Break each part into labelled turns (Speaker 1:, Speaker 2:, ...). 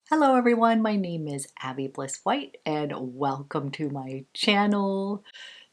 Speaker 1: Hello everyone, my name is Abby Bliss White and welcome to my channel.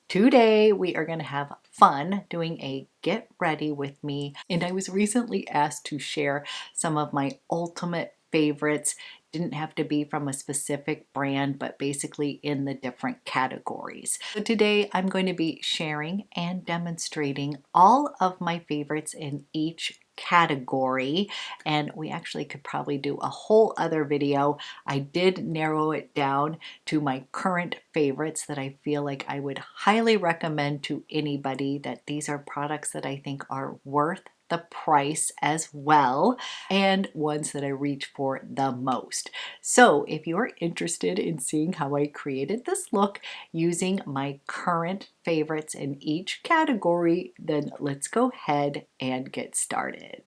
Speaker 1: Today we are going to have fun doing a get ready with me, and I was recently asked to share some of my ultimate favorites. Didn't have to be from a specific brand, but basically in the different categories. So today I'm going to be sharing and demonstrating all of my favorites in each category, and we actually could probably do a whole other video. I did narrow it down to my current favorites that I feel like I would highly recommend to anybody, that these are products that I think are worth the price as well, and ones that I reach for the most. So if you're interested in seeing how I created this look using my current favorites in each category, then let's go ahead and get started.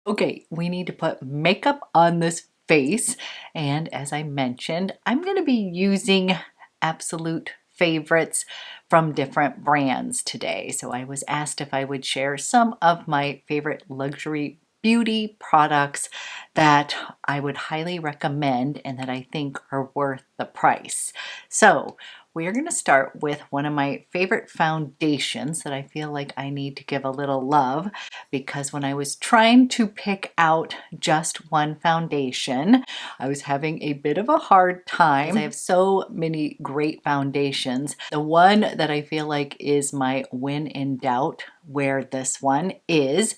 Speaker 1: Okay, we need to put makeup on this face, and as I mentioned, I'm going to be using absolute favorites from different brands today. So I was asked if I would share some of my favorite luxury beauty products that I would highly recommend and that I think are worth the price. So we're going to start with one of my favorite foundations that I feel like I need to give a little love, because when I was trying to pick out just one foundation, I was having a bit of a hard time. I have so many great foundations. The one that I feel like is my when in doubt, where this one is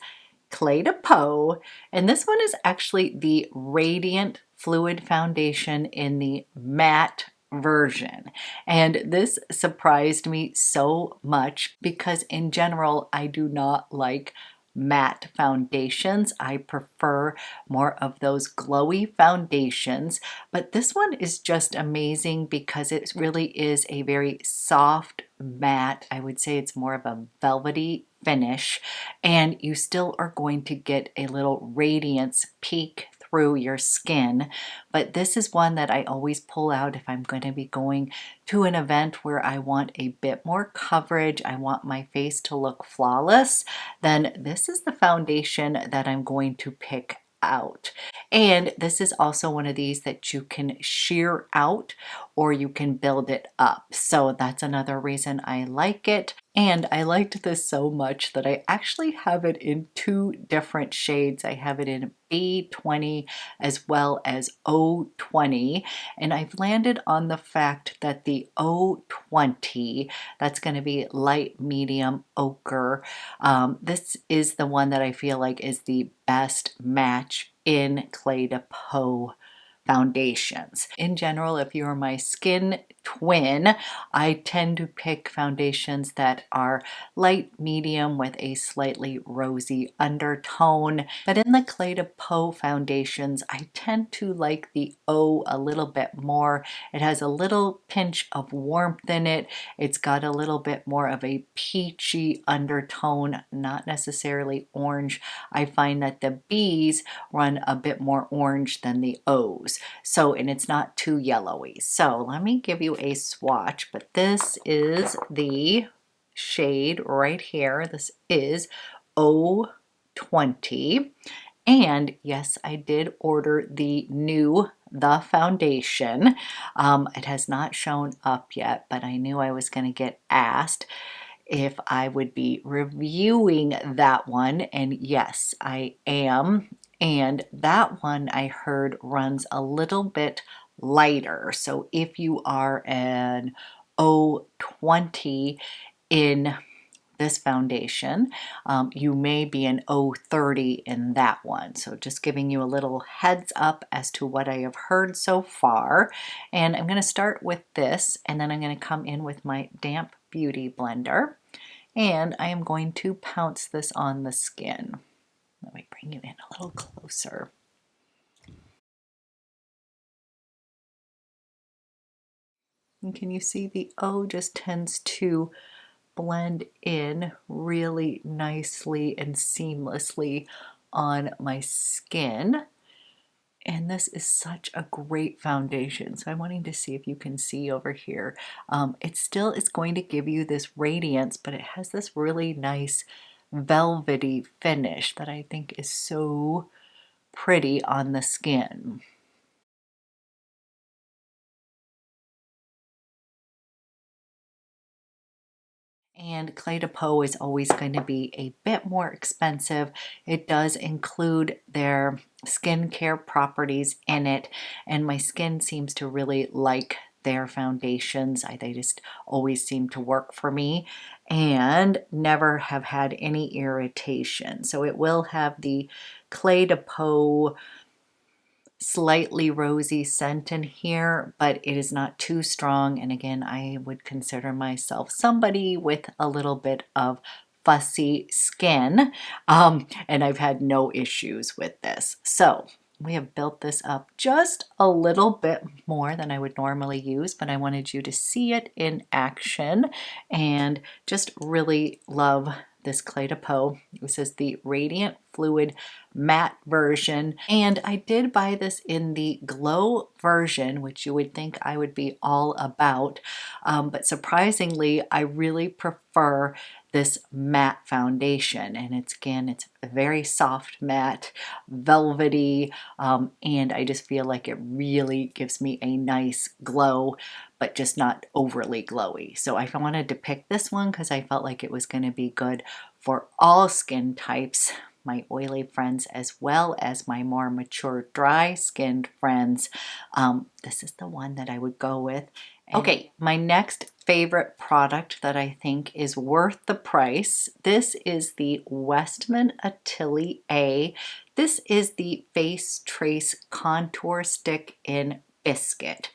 Speaker 1: Clé de Peau, and this one is actually the Radiant Fluid Foundation in the matte version. And this surprised me so much because in general I do not like matte foundations. I prefer more of those glowy foundations, but this one is just amazing because it really is a very soft matte. I would say it's more of a velvety finish, and you still are going to get a little radiance peek through your skin. But this is one that I always pull out if I'm going to be going to an event where I want a bit more coverage, I want my face to look flawless, then this is the foundation that I'm going to pick out. And this is also one of these that you can sheer out or you can build it up. So that's another reason I like it. And I liked this so much that I actually have it in two different shades. I have it in B20 as well as O20, and I've landed on the fact that the O20, that's going to be light medium ochre, this is the one that I feel like is the best match in Clé de Peau foundations. In general, if you're my skin twin, I tend to pick foundations that are light medium with a slightly rosy undertone. But in the Clé de Peau foundations, I tend to like the O a little bit more. It has a little pinch of warmth in it. It's got a little bit more of a peachy undertone, not necessarily orange. I find that the B's run a bit more orange than the O's. So, and it's not too yellowy. So let me give you a swatch, but this is the shade right here. This is O20. And yes, I did order the new The Foundation. It has not shown up yet, but I knew I was going to get asked if I would be reviewing that one, and yes, I am. And that one I heard runs a little bit lighter. So if you are an O20 in this foundation, you may be an O30 in that one. So just giving you a little heads up as to what I have heard so far. And I'm going to start with this, and then I'm going to come in with my damp beauty blender, and I am going to pounce this on the skin. Let me bring you in a little closer. And can you see the O just tends to blend in really nicely and seamlessly on my skin. And this is such a great foundation. So I'm wanting to see if you can see over here. It still is going to give you this radiance, but it has this really nice velvety finish that I think is so pretty on the skin. And Clé de Peau is always going to be a bit more expensive. It does include their skincare properties in it, and my skin seems to really like their foundations. They just always seem to work for me and never have had any irritation. So it will have the Clé de Peau slightly rosy scent in here, but it is not too strong. And again, I would consider myself somebody with a little bit of fussy skin, and I've had no issues with this. So we have built this up just a little bit more than I would normally use, but I wanted you to see it in action and just really love this Clé de Peau. This is the Radiant Fluid Matte version, and I did buy this in the glow version, which you would think I would be all about, but surprisingly I really prefer this matte foundation. And it's a very soft matte, velvety, and I just feel like it really gives me a nice glow, but just not overly glowy. So I wanted to pick this one because I felt like it was going to be good for all skin types, my oily friends as well as my more mature dry skinned friends. This is the one that I would go with. Okay, my next favorite product that I think is worth the price. This is the Westman Atelier. This is the Face Trace Contour Stick in Biscuit.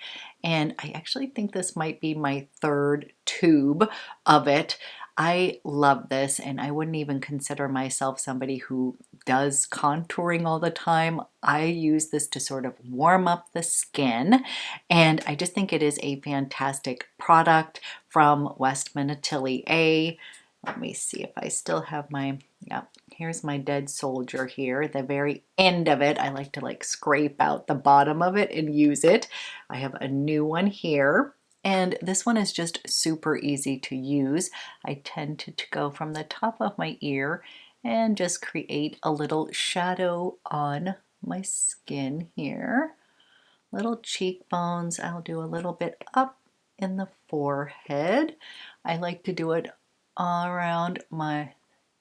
Speaker 1: And I actually think this might be my third tube of it. I love this, and I wouldn't even consider myself somebody who does contouring all the time. I use this to sort of warm up the skin, and I just think it is a fantastic product from Westman Atelier. Let me see if I still have my, yeah, here's my dead soldier here. The very end of it, I like to scrape out the bottom of it and use it. I have a new one here. And this one is just super easy to use. I tend to go from the top of my ear and just create a little shadow on my skin here. Little cheekbones. I'll do a little bit up in the forehead. I like to do it around I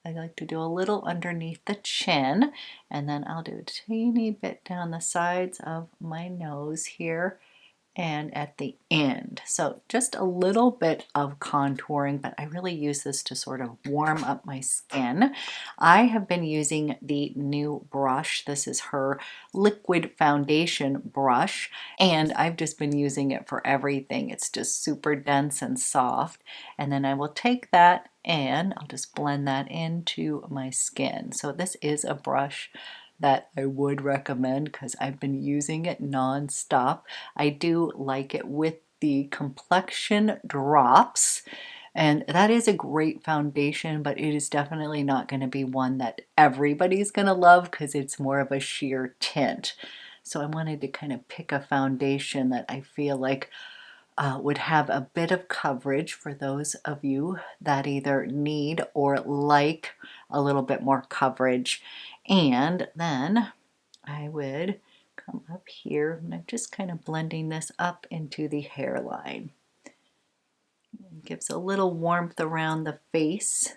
Speaker 1: like to do a little underneath the chin, and then I'll do a teeny bit down the sides of my nose here and at the end. So just a little bit of contouring, but I really use this to sort of warm up my skin. I have been using the new brush. This is her liquid foundation brush, and I've just been using it for everything. It's just super dense and soft. And then I will take that and I'll just blend that into my skin. So this is a brush that I would recommend because I've been using it non-stop. I do like it with the complexion drops, and that is a great foundation, but it is definitely not going to be one that everybody's going to love because it's more of a sheer tint. So I wanted to kind of pick a foundation that I feel like would have a bit of coverage for those of you that either need or like a little bit more coverage. And then I would come up here and I'm just kind of blending this up into the hairline. It gives a little warmth around the face.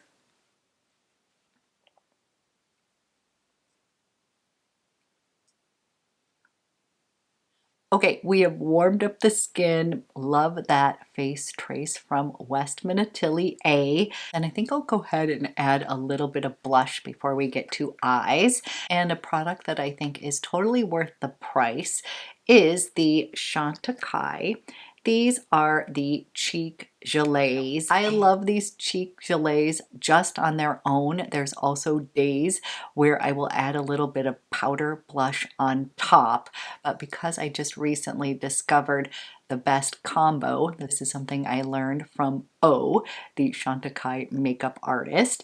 Speaker 1: Okay, we have warmed up the skin. Love that face trace from Westman Atelier. And I think I'll go ahead and add a little bit of blush before we get to eyes. And a product that I think is totally worth the price is the Chantecaille. These are the cheek gelées. I love these cheek gelées just on their own. There's also days where I will add a little bit of powder blush on top, but because I just recently discovered the best combo, this is something I learned from O, the Chantecaille makeup artist.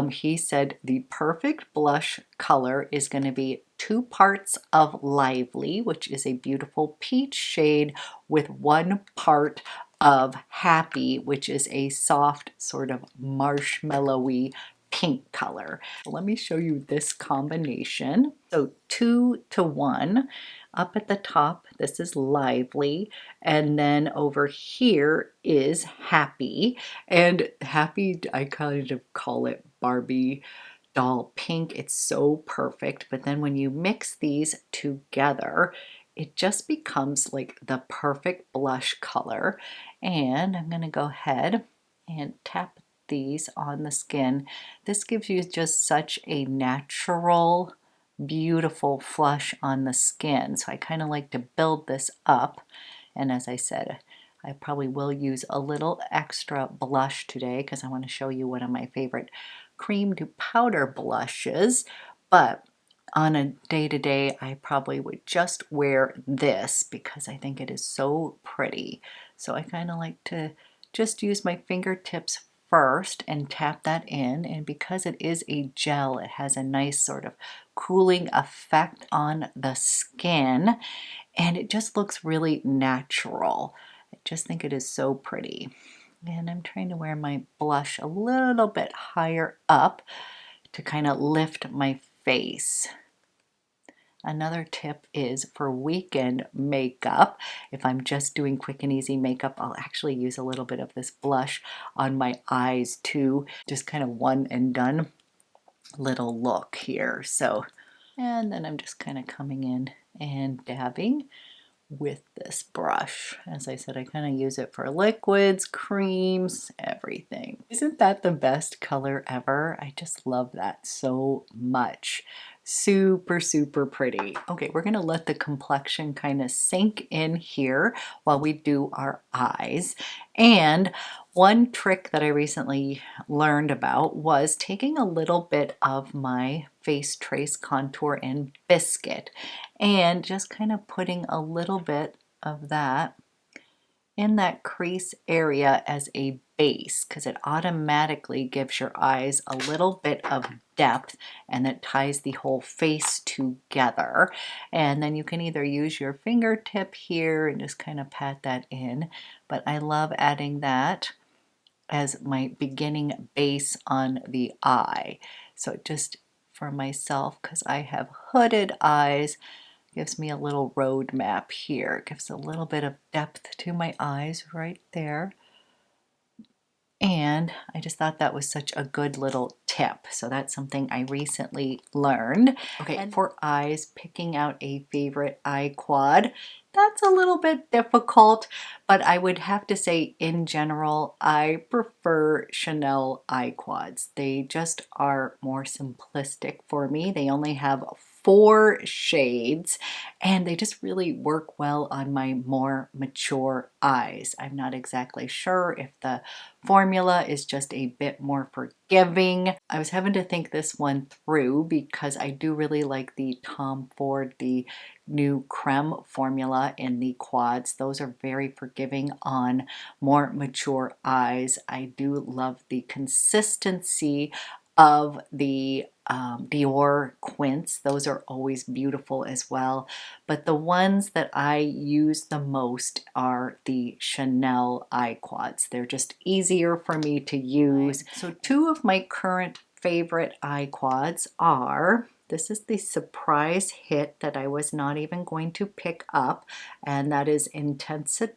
Speaker 1: He said the perfect blush color is going to be 2 parts of Lively, which is a beautiful peach shade, with 1 part of Happy, which is a soft sort of marshmallowy pink color. Let me show you this combination. So 2 to 1. Up at the top, this is Lively, and then over here is Happy. And Happy, I kind of call it Barbie doll pink. It's so perfect. But then when you mix these together, it just becomes like the perfect blush color. And I'm going to go ahead and tap these on the skin. This gives you just such a natural, beautiful flush on the skin. So I kind of like to build this up. And as I said, I probably will use a little extra blush today because I want to show you one of my favorite cream to powder blushes. But on a day-to-day, I probably would just wear this because I think it is so pretty. So I kind of like to just use my fingertips first and tap that in, and because it is a gel, it has a nice sort of cooling effect on the skin, and it just looks really natural. I just think it is so pretty. And I'm trying to wear my blush a little bit higher up to kind of lift my face. Another tip is for weekend makeup. If I'm just doing quick and easy makeup, I'll actually use a little bit of this blush on my eyes too. Just kind of one and done little look here. So, and then I'm just kind of coming in and dabbing with this brush. As I said, I kind of use it for liquids, creams, everything. Isn't that the best color ever? I just love that so much. Super, super pretty. Okay, we're gonna let the complexion kind of sink in here while we do our eyes. And one trick that I recently learned about was taking a little bit of my face trace contour in Biscuit and just kind of putting a little bit of that in that crease area as a base, because it automatically gives your eyes a little bit of depth and it ties the whole face together. And then you can either use your fingertip here and just kind of pat that in, but I love adding that as my beginning base on the eye. So just for myself, because I have hooded eyes, gives me a little road map here. It gives a little bit of depth to my eyes right there. And I just thought that was such a good little tip. So that's something I recently learned. Okay, and for eyes, picking out a favorite eye quad, that's a little bit difficult, but I would have to say in general, I prefer Chanel eye quads. They just are more simplistic for me. They only have 4 shades and they just really work well on my more mature eyes. I'm not exactly sure if the formula is just a bit more forgiving. I was having to think this one through because I do really like the Tom Ford, the new creme formula in the quads. Those are very forgiving on more mature eyes. I do love the consistency of the Dior Quints. Those are always beautiful as well. But the ones that I use the most are the Chanel eye quads. They're just easier for me to use. So 2 of my current favorite eye quads are, this is the surprise hit that I was not even going to pick up, and that is Intensite.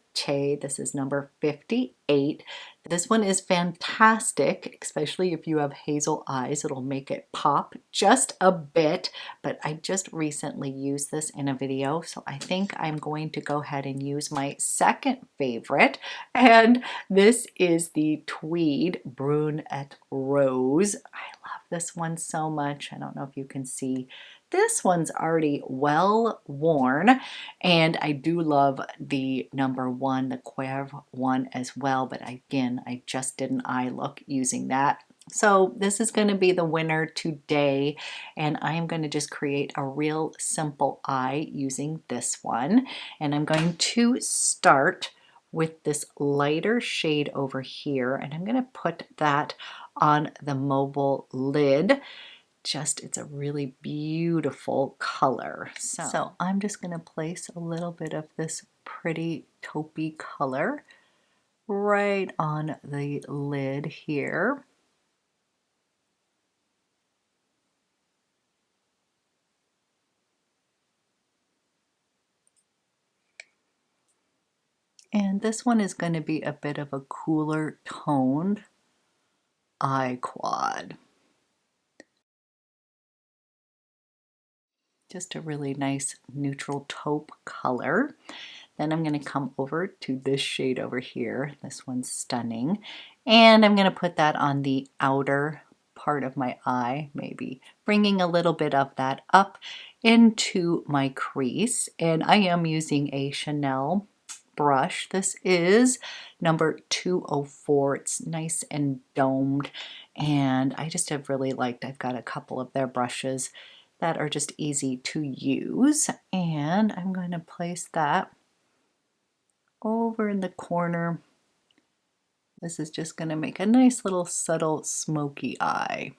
Speaker 1: This is number 58. This one is fantastic, especially if you have hazel eyes. It'll make it pop just a bit, but I just recently used this in a video, so I think I'm going to go ahead and use my second favorite, and this is the Tweed Brun et Rose. I love this one so much. I don't know if you can see. This one's already well worn, and I do love the number 1, the Cuerve one as well, but again, I just did an eye look using that. So this is going to be the winner today, and I'm going to just create a real simple eye using this one, and I'm going to start with this lighter shade over here, and I'm going to put that on the mobile lid. It's a really beautiful color. So I'm just going to place a little bit of this pretty taupey color right on the lid here. And this one is going to be a bit of a cooler toned eye quad. Just a really nice neutral taupe color. Then I'm going to come over to this shade over here. This one's stunning. And I'm going to put that on the outer part of my eye, maybe bringing a little bit of that up into my crease. And I am using a Chanel brush. This is number 204. It's nice and domed. And I just have really liked, I've got a couple of their brushes that are just easy to use. And I'm going to place that over in the corner. This is just going to make a nice little subtle smoky eye.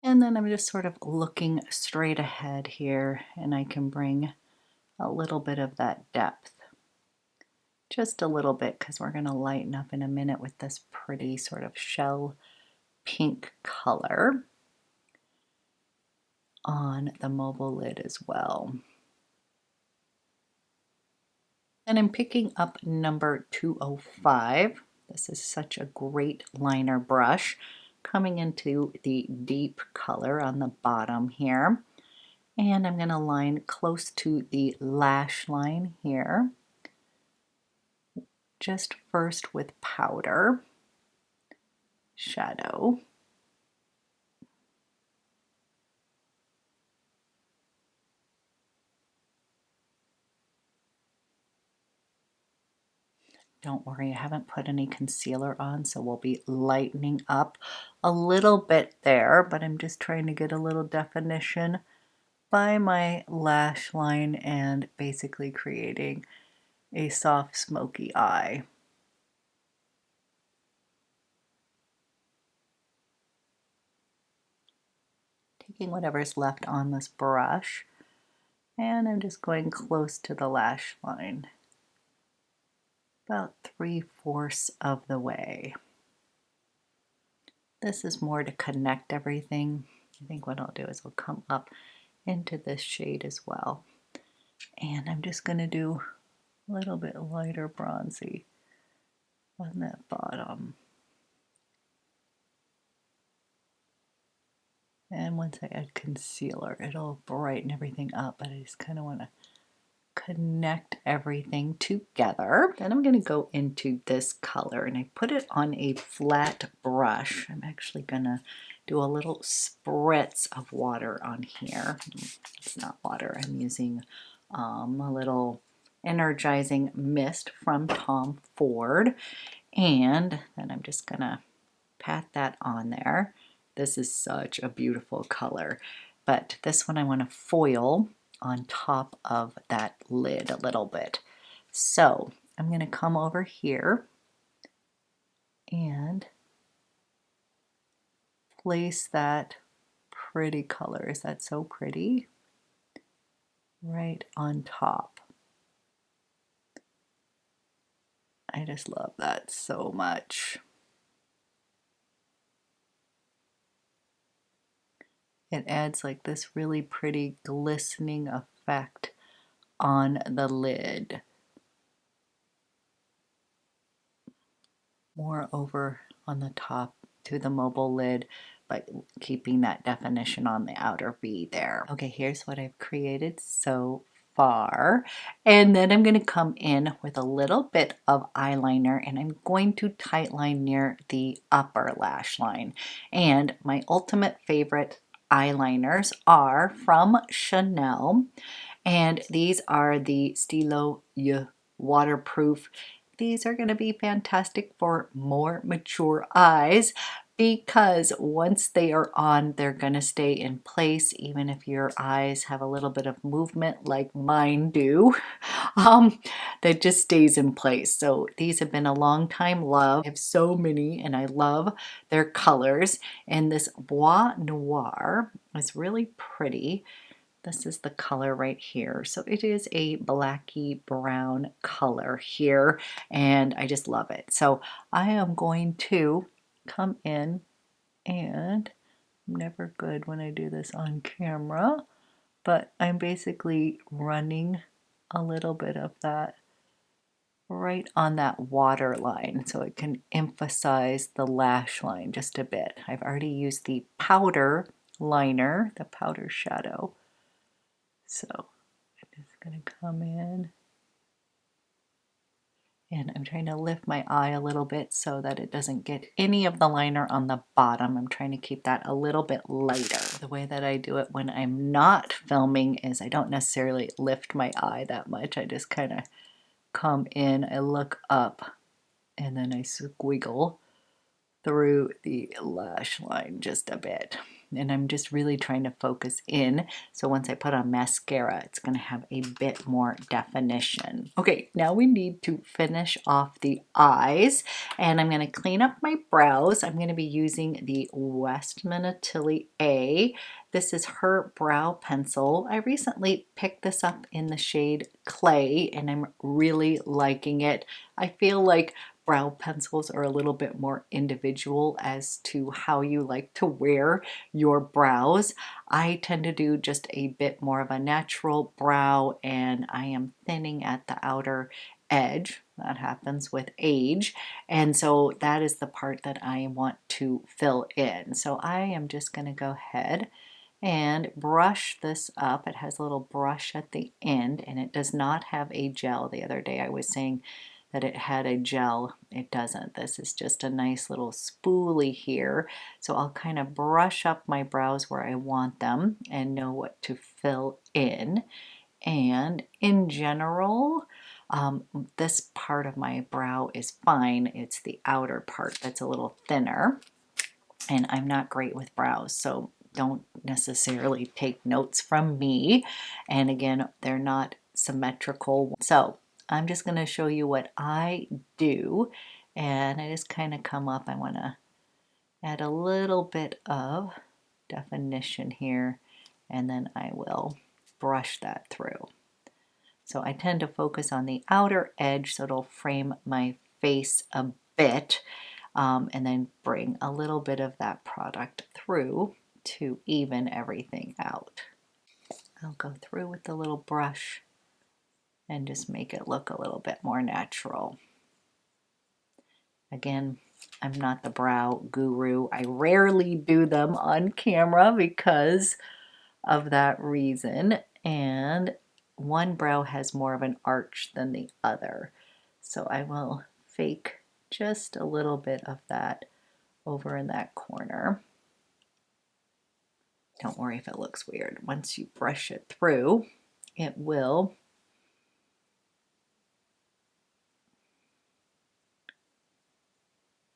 Speaker 1: And then I'm just sort of looking straight ahead here, and I can bring a little bit of that depth. Just a little bit, because we're going to lighten up in a minute with this pretty sort of shell pink color on the mobile lid as well. And I'm picking up number 205. This is such a great liner brush, coming into the deep color on the bottom here. And I'm going to line close to the lash line here. Just first with powder, shadow. Don't worry, I haven't put any concealer on, so we'll be lightening up a little bit there, but I'm just trying to get a little definition by my lash line and basically creating a soft smoky eye. Taking whatever's left on this brush, and I'm just going close to the lash line, about 3/4 of the way. This is more to connect everything. I think what I'll do is we'll come up into this shade as well. And I'm just going to do a little bit lighter bronzy on that bottom. And once I add concealer, it'll brighten everything up, but I just kind of want to connect everything together. Then I'm going to go into this color, and I put it on a flat brush. I'm actually going to do a little spritz of water on here. It's not water, I'm using a little energizing mist from Tom Ford, and then I'm just going to pat that on there. This is such a beautiful color, but this one I want to foil on top of that lid a little bit. So I'm going to come over here and place that pretty color. Is that so pretty? Right on top. I just love that so much. It adds like this really pretty glistening effect on the lid. More over on the top to the mobile lid, but keeping that definition on the outer V there. Okay, here's what I've created so far. And then I'm going to come in with a little bit of eyeliner, and I'm going to tightline near the upper lash line. And my ultimate favorite eyeliners are from Chanel, and these are the STYLO waterproof. These are going to be fantastic for more mature eyes, because once they are on, they're going to stay in place even if your eyes have a little bit of movement like mine do. That just stays in place. So these have been a long time love. I have so many, and I love their colors. And this Bois Noir is really pretty. This is the color right here. So it is a blacky brown color here, and I just love it. So I am going to come in, and I'm never good when I do this on camera, but I'm basically running a little bit of that right on that water line so it can emphasize the lash line just a bit. I've already used the powder liner, the powder shadow. So I'm just going to come in, and I'm trying to lift my eye a little bit so that it doesn't get any of the liner on the bottom. I'm trying to keep that a little bit lighter. The way that I do it when I'm not filming is I don't necessarily lift my eye that much. I just kind of come in, I look up, and then I squiggle through the lash line just a bit. And I'm just really trying to focus in, so once I put on mascara, it's going to have a bit more definition. Okay, now we need to finish off the eyes, and I'm going to clean up my brows. I'm going to be using the Westman Atelier. This is her brow pencil. I recently picked this up in the shade Clay, and I'm really liking it. I feel like brow pencils are a little bit more individual as to how you like to wear your brows. I tend to do just a bit more of a natural brow, and I am thinning at the outer edge. That happens with age, and so that is the part that I want to fill in. So I am just going to go ahead and brush this up. It has a little brush at the end, and it does not have a gel. The other day I was saying that it had a gel. It doesn't. This is just a nice little spoolie here. So I'll kind of brush up my brows where I want them and know what to fill in. And in general, this part of my brow is fine. It's the outer part that's a little thinner, and I'm not great with brows, so don't necessarily take notes from me. And again, they're not symmetrical. So I'm just going to show you what I do, and I just kind of come up. I want to add a little bit of definition here, and then I will brush that through. So I tend to focus on the outer edge so it'll frame my face a bit, and then bring a little bit of that product through to even everything out. I'll go through with the little brush and just make it look a little bit more natural. Again, I'm not the brow guru. I rarely do them on camera because of that reason, and one brow has more of an arch than the other. So I will fake just a little bit of that over in that corner. Don't worry if it looks weird. Once you brush it through, it will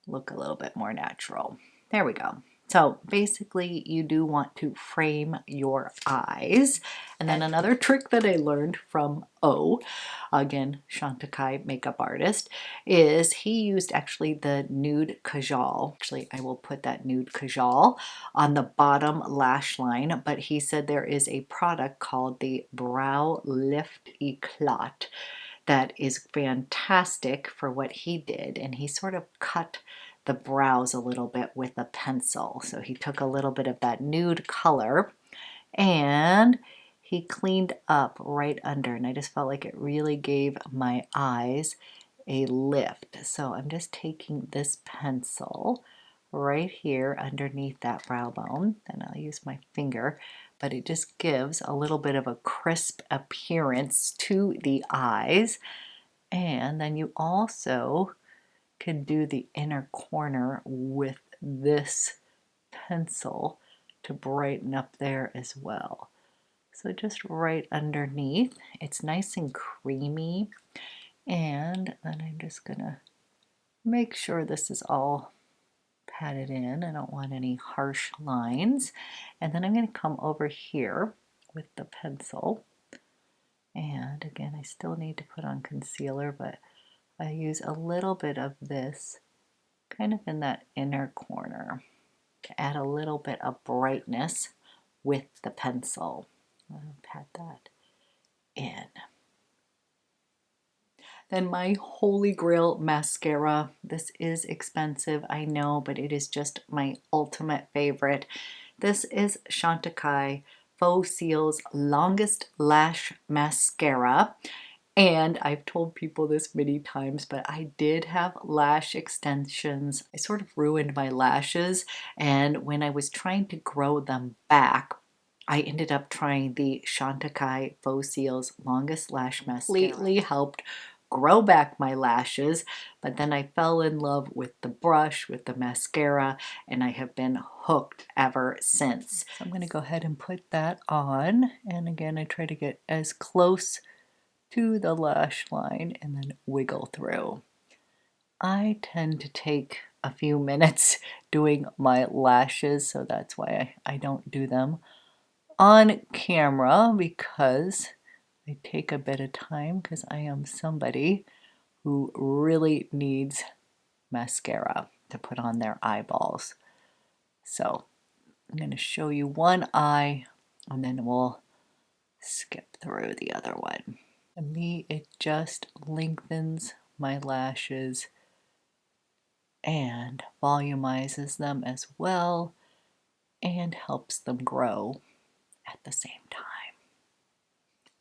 Speaker 1: look a little bit more natural. There we go. So basically you do want to frame your eyes. And then another trick that I learned from again, Chantecaille makeup artist, is he used actually the nude kajal. Actually, I will put that nude kajal on the bottom lash line, but he said there is a product called the Brow Lift ECLAT that is fantastic for what he did, and he sort of cut the brows a little bit with a pencil. So he took a little bit of that nude color and he cleaned up right under, and I just felt like it really gave my eyes a lift. So I'm just taking this pencil right here underneath that brow bone, and I'll use my finger, but it just gives a little bit of a crisp appearance to the eyes. And then you also can do the inner corner with this pencil to brighten up there as well. So just right underneath, it's nice and creamy, and then I'm just gonna make sure this is all patted in. I don't want any harsh lines. And then I'm going to come over here with the pencil, and again I still need to put on concealer, but I use a little bit of this kind of in that inner corner to add a little bit of brightness with the pencil I'll pat that in. Then my Holy Grail mascara. This is expensive, I know, but it is just my ultimate favorite. This is CHANTECAILLE Faux CILS Longest Lash Mascara. And I've told people this many times, but I did have lash extensions. I sort of ruined my lashes, and when I was trying to grow them back, I ended up trying the CHANTECAILLE Faux CILS Longest Lash Mascara. Completely helped grow back my lashes, but then I fell in love with the brush, with the mascara, and I have been hooked ever since. So I'm going to go ahead and put that on, and again I try to get as close to the lash line and then wiggle through. I tend to take a few minutes doing my lashes, so that's why I don't do them on camera, because they take a bit of time, because I am somebody who really needs mascara to put on their eyeballs. So I'm going to show you one eye and then we'll skip through the other one. To me, it just lengthens my lashes and volumizes them as well and helps them grow at the same time.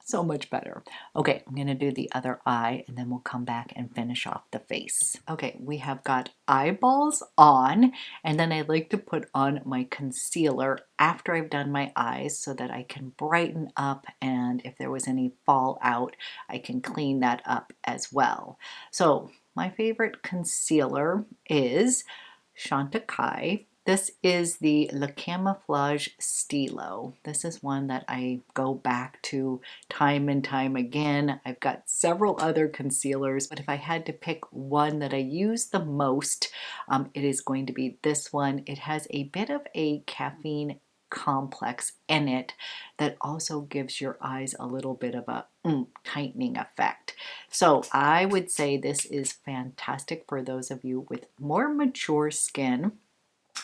Speaker 1: So much better. Okay, I'm going to do the other eye and then we'll come back and finish off the face. Okay, we have got eyeballs on, and then I like to put on my concealer after I've done my eyes so that I can brighten up, and if there was any fallout, I can clean that up as well. So my favorite concealer is CHANTECAILLE. This is the Camouflage STYLO. This is one that I go back to time and time again. I've got several other concealers, but if I had to pick one that I use the most, it is going to be this one. It has a bit of a caffeine complex in it that also gives your eyes a little bit of a tightening effect. So I would say this is fantastic for those of you with more mature skin.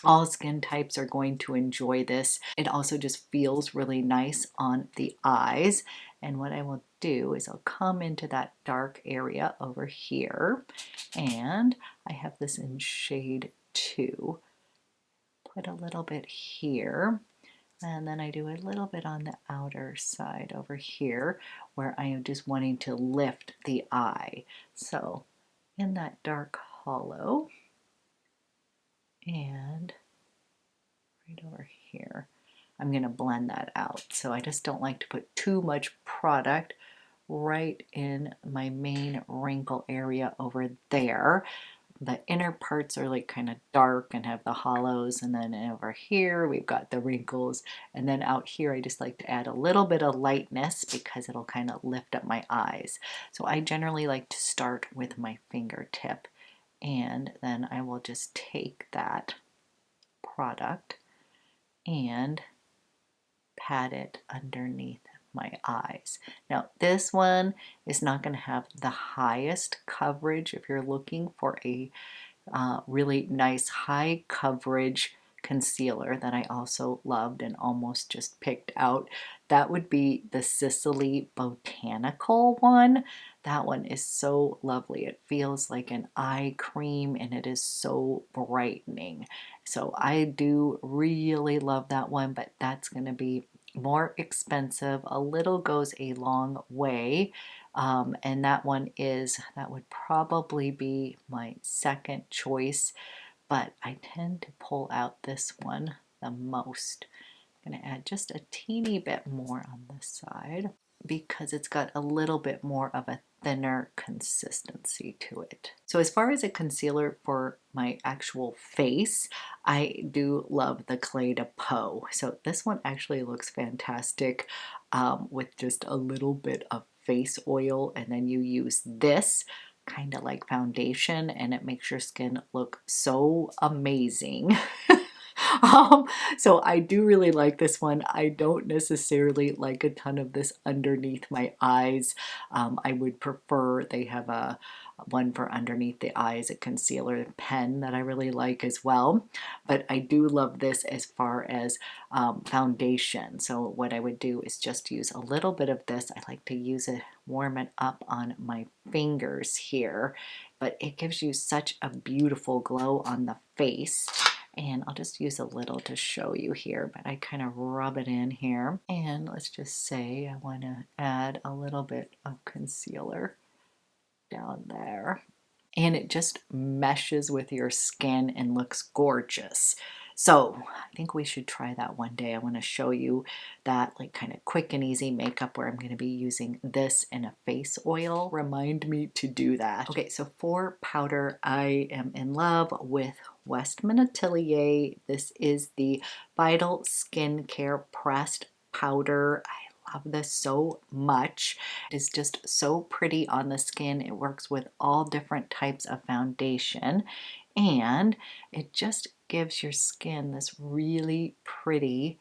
Speaker 1: All skin types are going to enjoy this. It also just feels really nice on the eyes. And what I will do is I'll come into that dark area over here, and I have this in shade 2. Put a little bit here, and then I do a little bit on the outer side over here where I am just wanting to lift the eye. So in that dark hollow, and right over here, I'm going to blend that out. So I just don't like to put too much product right in my main wrinkle area over there. The inner parts are like kind of dark and have the hollows, and then over here we've got the wrinkles, and then out here I just like to add a little bit of lightness because it'll kind of lift up my eyes. So I generally like to start with my fingertip, and then I will just take that product and pat it underneath my eyes. Now this one is not going to have the highest coverage. If you're looking for a really nice high coverage concealer that I also loved and almost just picked out, that would be the SISLEY Botanical one. That one is so lovely. It feels like an eye cream and it is so brightening. So I do really love that one, but that's going to be more expensive. A little goes a long way. And that one that would probably be my second choice, but I tend to pull out this one the most. I'm going to add just a teeny bit more on this side because it's got a little bit more of a thinner consistency to it. So as far as a concealer for my actual face, I do love the Clé de Peau. So this one actually looks fantastic with just a little bit of face oil, and then you use this kind of like foundation and it makes your skin look so amazing. So I do really like this one. I don't necessarily like a ton of this underneath my eyes. I would prefer, they have a one for underneath the eyes, a concealer pen that I really like as well. But I do love this as far as foundation. So what I would do is just use a little bit of this. I like to use it, warm it up on my fingers here, but it gives you such a beautiful glow on the face. And I'll just use a little to show you here, but I kind of rub it in here. And let's just say I want to add a little bit of concealer down there. And it just meshes with your skin and looks gorgeous. So I think we should try that one day. I want to show you that like kind of quick and easy makeup where I'm going to be using this in a face oil. Remind me to do that. Okay, so for powder, I am in love with Westman Atelier. This is the Vital Skincare Pressed Powder. I love this so much. It is just so pretty on the skin. It works with all different types of foundation, and it just gives your skin this really pretty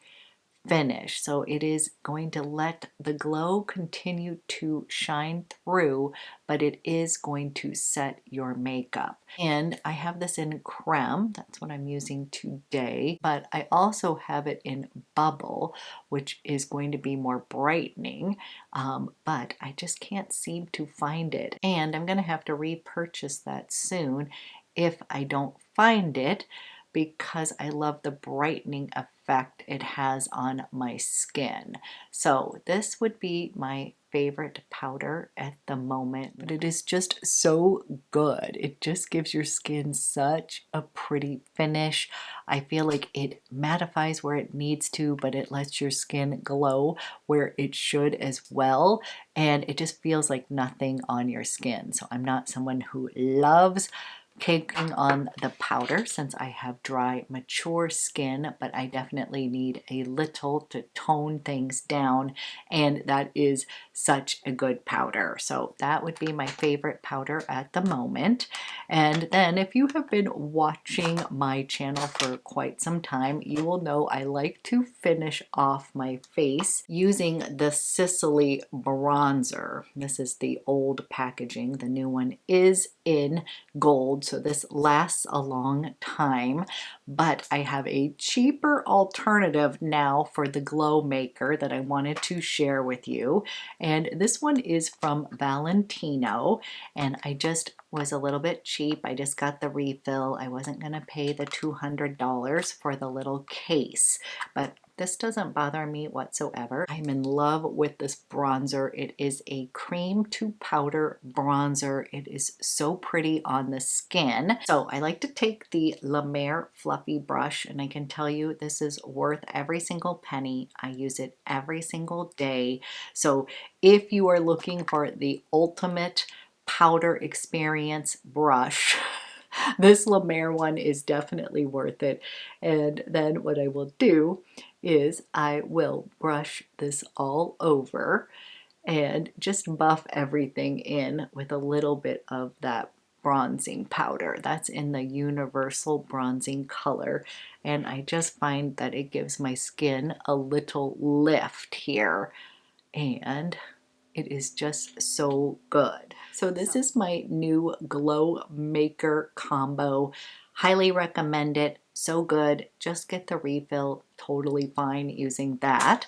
Speaker 1: finish. So it is going to let the glow continue to shine through, but it is going to set your makeup. And I have this in creme, that's what I'm using today, but I also have it in bubble, which is going to be more brightening, but I just can't seem to find it. And I'm gonna have to repurchase that soon if I don't find it, because I love the brightening effect it has on my skin. So this would be my favorite powder at the moment, but it is just so good. It just gives your skin such a pretty finish. I feel like it mattifies where it needs to, but it lets your skin glow where it should as well. And it just feels like nothing on your skin. So I'm not someone who loves caking on the powder since I have dry, mature skin, but I definitely need a little to tone things down, and that is such a good powder. So that would be my favorite powder at the moment. And then if you have been watching my channel for quite some time, you will know I like to finish off my face using the Sisley bronzer. This is the old packaging. The new one is in gold, so this lasts a long time, but I have a cheaper alternative now for the GLOWMAKER that I wanted to share with you, and this one is from Valentino, and I just was a little bit cheap. I just got the refill. I wasn't going to pay the $200 for the little case, but this doesn't bother me whatsoever. I'm in love with this bronzer. It is a cream to powder bronzer. It is so pretty on the skin. So I like to take the La Mer fluffy brush, and I can tell you this is worth every single penny. I use it every single day. So if you are looking for the ultimate powder experience brush, this La Mer one is definitely worth it. And then what I will do is I will brush this all over and just buff everything in with a little bit of that bronzing powder. That's in the universal bronzing color, and I just find that it gives my skin a little lift here, and it is just so good. So this is my new GLOWMAKER combo. Highly recommend it. So good. Just get the refill. Totally fine using that.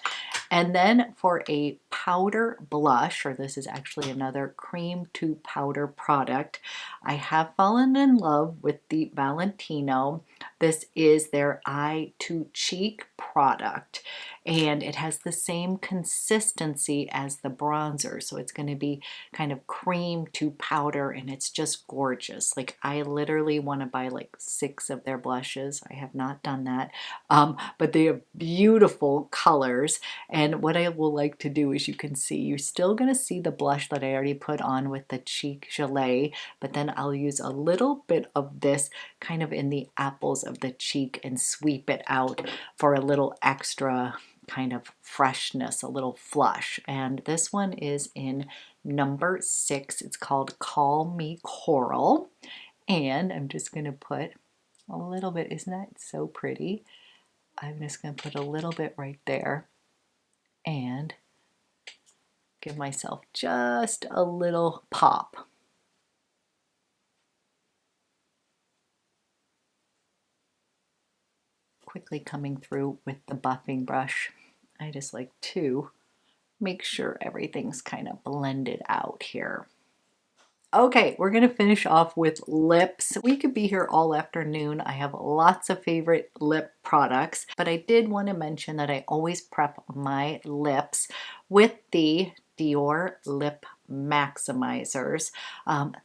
Speaker 1: And then for a powder blush, or this is actually another cream to powder product, I have fallen in love with the Valentino. This is their eye to cheek product, and it has the same consistency as the bronzer, so it's going to be kind of cream to powder, and it's just gorgeous. Like, I literally want to buy like 6 of their blushes. I have not done that, but they have beautiful colors. And what I will like to do is, you can see, you're still going to see the blush that I already put on with the Cheek Gelée, but then I'll use a little bit of this kind of in the apples of the cheek and sweep it out for a little extra kind of freshness, a little flush. And this one is in number 6. It's called Call Me Coral. And I'm just going to put a little bit, isn't that so pretty? I'm just going to put a little bit right there and give myself just a little pop. Quickly coming through with the buffing brush. I just like to make sure everything's kind of blended out here. Okay, we're gonna finish off with lips. We could be here all afternoon. I have lots of favorite lip products, but I did want to mention that I always prep my lips with the DIOR Lip Maximizers.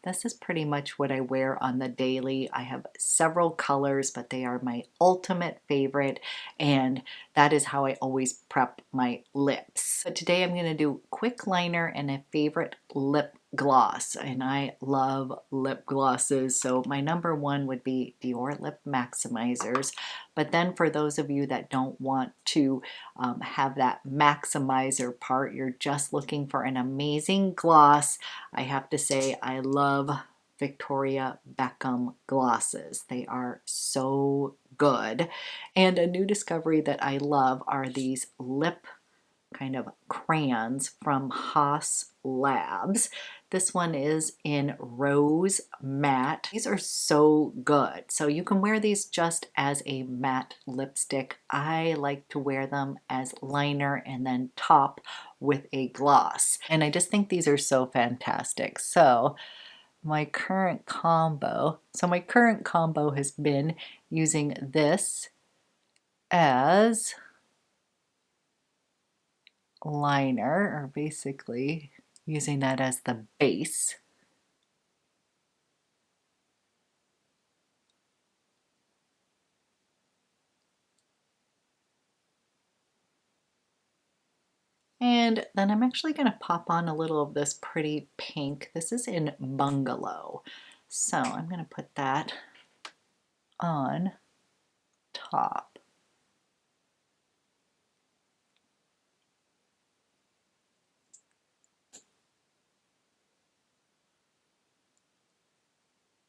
Speaker 1: This is pretty much what I wear on the daily. I have several colors, but they are my ultimate favorite, and that is how I always prep my lips. But today I'm going to do quick liner and a favorite lip gloss, and I love lip glosses, so my number one would be DIOR Lip Maximizers. But then for those of you that don't want to have that maximizer part, you're just looking for an amazing gloss, I have to say I love Victoria Beckham glosses. They are so good. And a new discovery that I love are these lip kind of crayons from Haus Labs. This one is in Rose Matte. These are so good. So you can wear these just as a matte lipstick. I like to wear them as liner and then top with a gloss. And I just think these are so fantastic. So my current combo has been using this as liner, or basically using that as the base. And then I'm actually going to pop on a little of this pretty pink. This is in Bungalow. So I'm going to put that on top.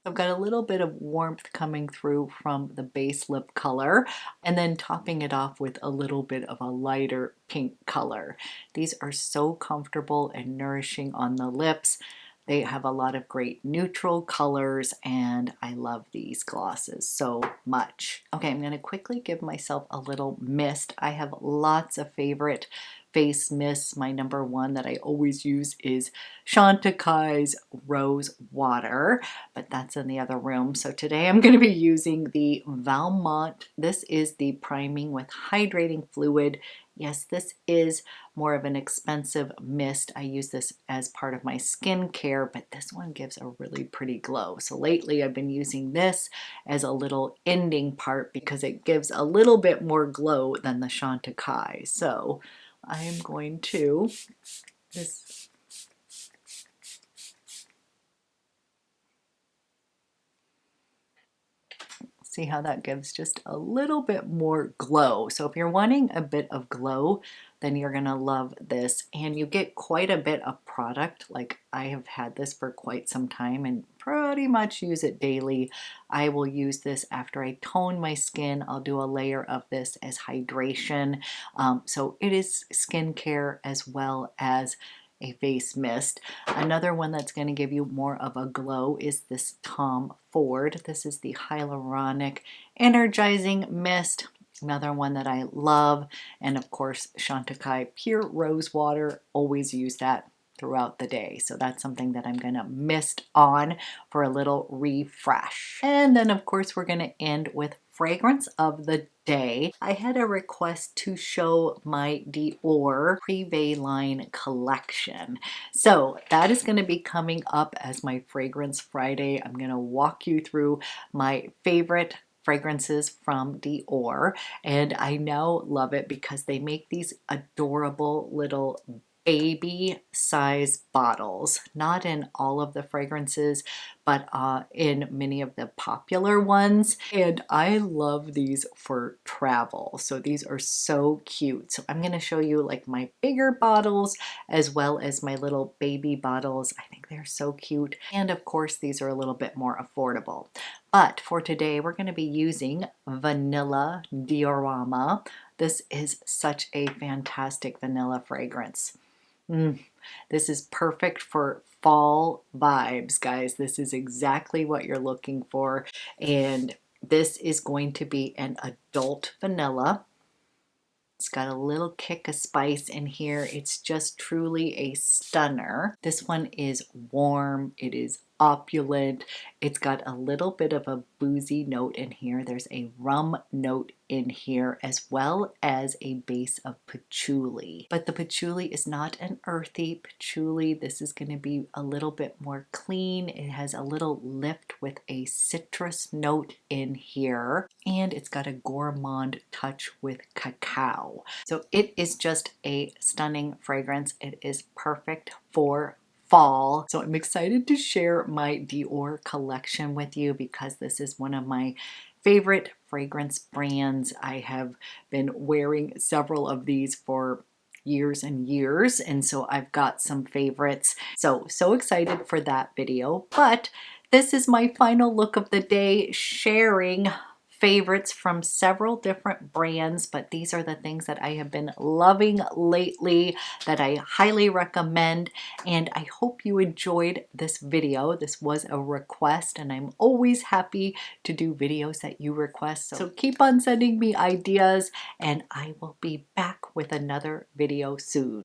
Speaker 1: I've got a little bit of warmth coming through from the base lip color, and then topping it off with a little bit of a lighter pink color. These are so comfortable and nourishing on the lips. They have a lot of great neutral colors, and I love these glosses so much. Okay, I'm going to quickly give myself a little mist. I have lots of favorite face mists. My number one that I always use is Chantecaille's Rose Water, but that's in the other room. So today I'm going to be using the Valmont. This is the priming with hydrating fluid. Yes, this is more of an expensive mist. I use this as part of my skincare, but this one gives a really pretty glow. So lately I've been using this as a little ending part because it gives a little bit more glow than the Chantecaille. So I am going to just see how that gives just a little bit more glow. So if you're wanting a bit of glow, then you're gonna love this, and you get quite a bit of product. Like, I have had this for quite some time and pretty much use it daily. I will use this after I tone my skin. I'll do a layer of this as hydration. So it is skincare as well as a face mist. Another one that's going to give you more of a glow is this Tom Ford. This is the Hyaluronic Energizing Mist. Another one that I love. And of course, Chantecaille Pure Rose Water. Always use that throughout the day. So that's something that I'm going to mist on for a little refresh. And then of course, we're going to end with fragrance of the day. I had a request to show my DIOR Privé line collection. So that is going to be coming up as my Fragrance Friday. I'm going to walk you through my favorite fragrances from DIOR, and I now love it because they make these adorable little baby size bottles, not in all of the fragrances, but in many of the popular ones. And I love these for travel. So these are so cute. So I'm going to show you like my bigger bottles as well as my little baby bottles. I think they're so cute. And of course, these are a little bit more affordable. But for today, we're going to be using Vanilla Diorama. This is such a fantastic vanilla fragrance. This is perfect for fall vibes, guys. This is exactly what you're looking for. And this is going to be an adult vanilla. It's got a little kick of spice in here. It's just truly a stunner. This one is warm. It is opulent. It's got a little bit of a boozy note in here. There's a rum note in here as well as a base of patchouli. But the patchouli is not an earthy patchouli. This is going to be a little bit more clean. It has a little lift with a citrus note in here. And it's got a gourmand touch with cacao. So it is just a stunning fragrance. It is perfect for fall. So I'm excited to share my Dior collection with you because this is one of my favorite fragrance brands. I have been wearing several of these for years and years, and so I've got some favorites. So excited for that video. But this is my final look of the day, sharing favorites from several different brands, but these are the things that I have been loving lately that I highly recommend, and I hope you enjoyed this video. This was a request, and I'm always happy to do videos that you request, so keep on sending me ideas, and I will be back with another video soon.